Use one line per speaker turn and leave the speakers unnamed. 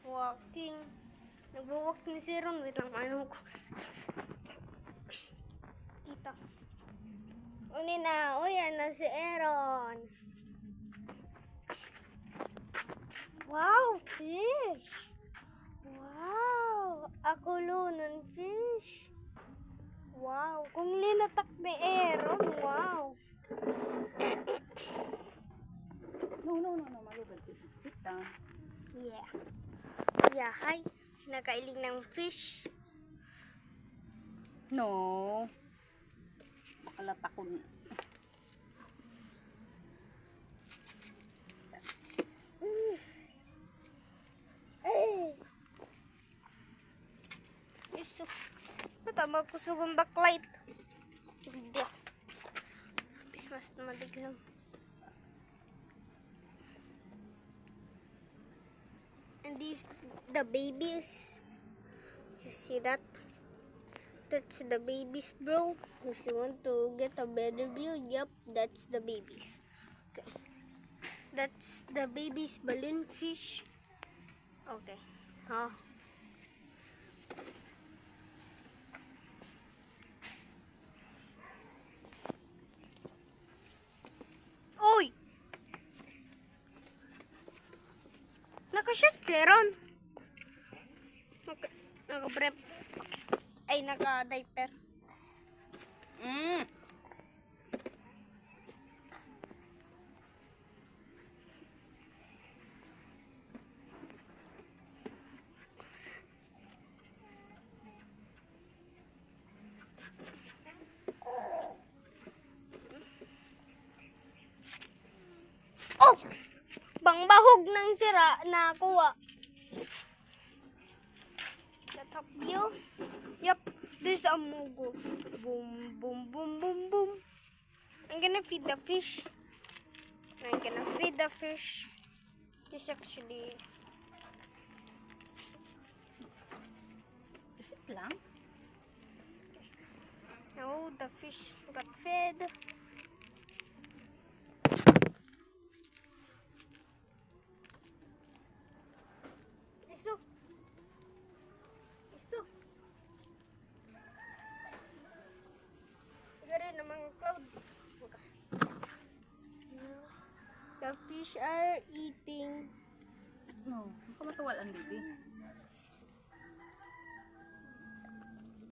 Walking. Nagwo-walk ni si Ron. Wait lang, ano ko. Kita. Uni na. Uy, na si Aaron. Wow, fish. Wow. Akulunan fish. Wow. Kung linatak ni Aaron, wow.
No, malugad. Sit down.
Yeah. Yeah, hi. Nakailing ng fish.
No. Makalata ko.
Iso. Matama ko sugong backlight. Hindi. Mas madiglang. And these the babies. You see that? That's the babies, bro. If you want to get a better view, yep, that's the babies. Okay. That's the babies balloon fish. Okay. Oh. Uy! Naka-shot si Ron. Naka-brep. Ay, naka-diaper. Oh! Bangbahog ng sira na kuha. The top view. Yep, this is a mugo. Boom, boom, boom, boom, boom. I'm gonna feed the fish. This actually.
Sit lang.
Now the fish got fed. Iso. Gari na mga clouds. The fish are eating.
No, makamatuwal ang bibi.